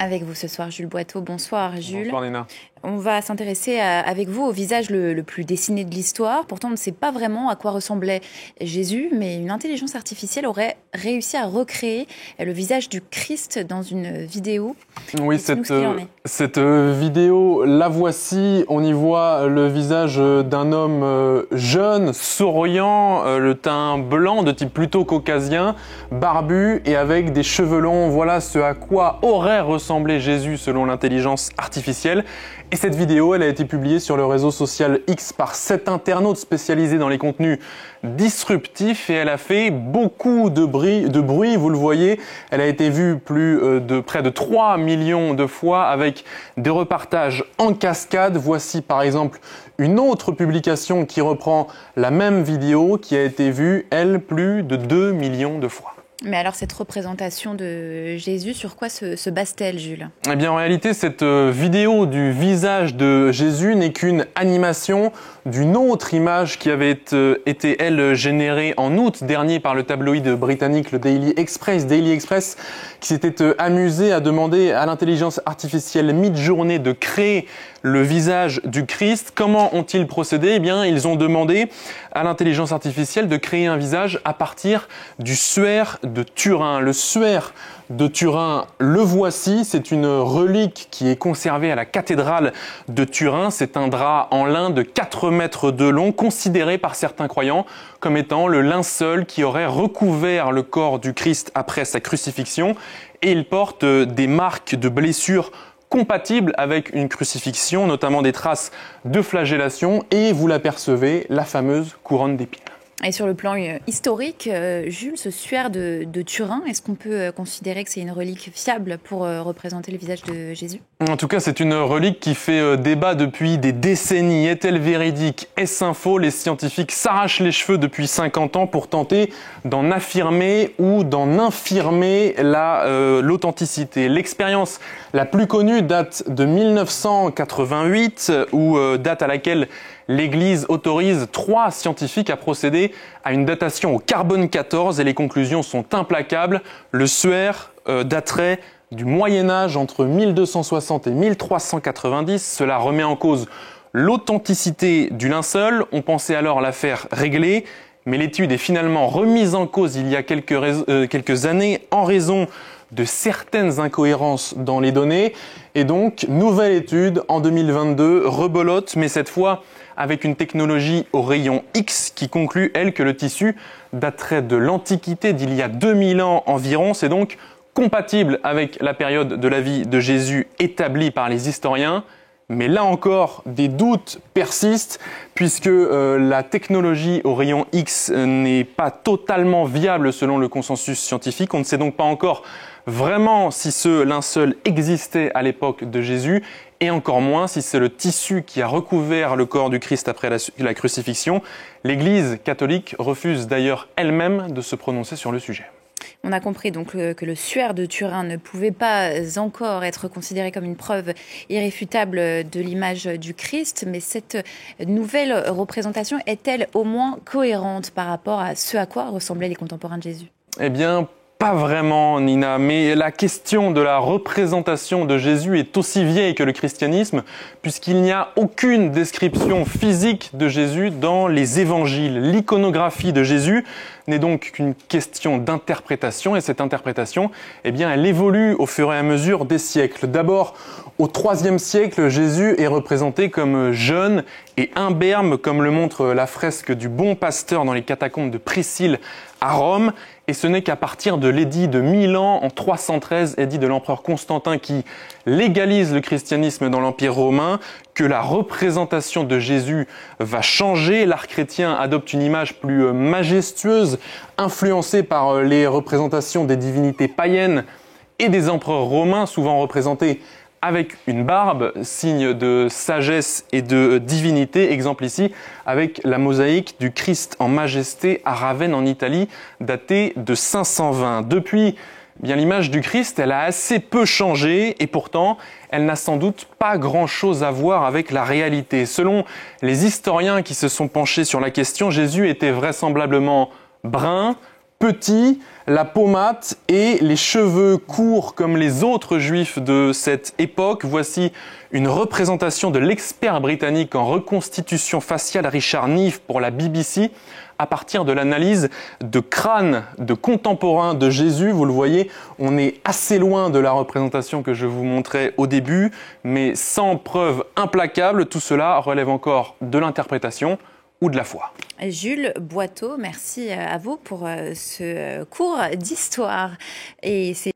Avec vous ce soir, Jules Boiteau. Bonsoir, Jules. Bonsoir, Nina. On va s'intéresser avec vous au visage le plus dessiné de l'histoire. Pourtant, on ne sait pas vraiment à quoi ressemblait Jésus, mais une intelligence artificielle aurait réussi à recréer le visage du Christ dans une vidéo. Oui, cette vidéo, la voici. On y voit le visage d'un homme jeune, souriant, le teint blanc de type plutôt caucasien, barbu et avec des cheveux longs. Voilà ce à quoi aurait ressemblé Jésus selon l'intelligence artificielle. Et cette vidéo, elle a été publiée sur le réseau social X par 7 internautes spécialisés dans les contenus disruptifs et elle a fait beaucoup de bruit, vous le voyez. Elle a été vue près de 3 millions de fois avec des repartages en cascade. Voici par exemple une autre publication qui reprend la même vidéo qui a été vue, elle, plus de 2 millions de fois. Mais alors cette représentation de Jésus, sur quoi se base-t-elle, Jules ? Eh bien en réalité, cette vidéo du visage de Jésus n'est qu'une animation d'une autre image qui avait été, elle, générée en août dernier par le tabloïd britannique, le Daily Express, qui s'était amusé à demander à l'intelligence artificielle Midjourney de créer le visage du Christ. Comment ont-ils procédé ? Eh bien, ils ont demandé à l'intelligence artificielle de créer un visage à partir du suaire de Turin. Le suaire de Turin, le voici, c'est une relique qui est conservée à la cathédrale de Turin. C'est un drap en lin de 4 mètres de long, considéré par certains croyants comme étant le linceul qui aurait recouvert le corps du Christ après sa crucifixion. Et il porte des marques de blessures compatibles avec une crucifixion, notamment des traces de flagellation et, vous l'apercevez, la fameuse couronne d'épines. Et sur le plan historique, Jules, ce suaire de Turin, est-ce qu'on peut considérer que c'est une relique fiable pour représenter le visage de Jésus ? En tout cas, c'est une relique qui fait débat depuis des décennies. Est-elle véridique ? Est-ce faux ? Les scientifiques s'arrachent les cheveux depuis 50 ans pour tenter d'en affirmer ou d'en infirmer l'authenticité. L'expérience la plus connue date de 1988, date à laquelle l'Église autorise 3 scientifiques à procéder à une datation au carbone 14 et les conclusions sont implacables. Le suaire daterait du Moyen-Âge entre 1260 et 1390. Cela remet en cause l'authenticité du linceul. On pensait alors l'affaire réglée, mais l'étude est finalement remise en cause il y a quelques années en raison de certaines incohérences dans les données. Et donc, nouvelle étude en 2022, rebelote, mais cette fois avec une technologie au rayon X qui conclut, elle, que le tissu daterait de l'Antiquité, d'il y a 2000 ans environ. C'est donc compatible avec la période de la vie de Jésus établie par les historiens. Mais là encore, des doutes persistent puisque la technologie au rayon X n'est pas totalement viable selon le consensus scientifique. On ne sait donc pas encore vraiment si ce linceul existait à l'époque de Jésus et encore moins si c'est le tissu qui a recouvert le corps du Christ après la crucifixion. L'Église catholique refuse d'ailleurs elle-même de se prononcer sur le sujet. On a compris donc que le suaire de Turin ne pouvait pas encore être considéré comme une preuve irréfutable de l'image du Christ, mais cette nouvelle représentation est-elle au moins cohérente par rapport à ce à quoi ressemblaient les contemporains de Jésus ? Eh bien, pas vraiment, Nina, mais la question de la représentation de Jésus est aussi vieille que le christianisme, puisqu'il n'y a aucune description physique de Jésus dans les évangiles. L'iconographie de Jésus n'est donc qu'une question d'interprétation, et cette interprétation, eh bien, elle évolue au fur et à mesure des siècles. D'abord, au IIIe siècle, Jésus est représenté comme jeune et imberbe, comme le montre la fresque du Bon Pasteur dans les catacombes de Priscille à Rome. Et ce n'est qu'à partir de l'édit de Milan en 313, édit de l'empereur Constantin qui légalise le christianisme dans l'Empire romain, que la représentation de Jésus va changer. L'art chrétien adopte une image plus majestueuse, influencée par les représentations des divinités païennes et des empereurs romains, souvent représentés avec une barbe, signe de sagesse et de divinité, exemple ici avec la mosaïque du Christ en majesté à Ravenne en Italie, datée de 520. Depuis, bien l'image du Christ, elle a assez peu changé et pourtant, elle n'a sans doute pas grand-chose à voir avec la réalité. Selon les historiens qui se sont penchés sur la question, Jésus était vraisemblablement brun, petit, la peau mate et les cheveux courts comme les autres juifs de cette époque. Voici une représentation de l'expert britannique en reconstitution faciale Richard Neave pour la BBC à partir de l'analyse de crânes de contemporains de Jésus. Vous le voyez, on est assez loin de la représentation que je vous montrais au début, mais sans preuve implacable. Tout cela relève encore de l'interprétation ou de la foi. Jules Boiteau, merci à vous pour ce cours d'histoire. Et c'est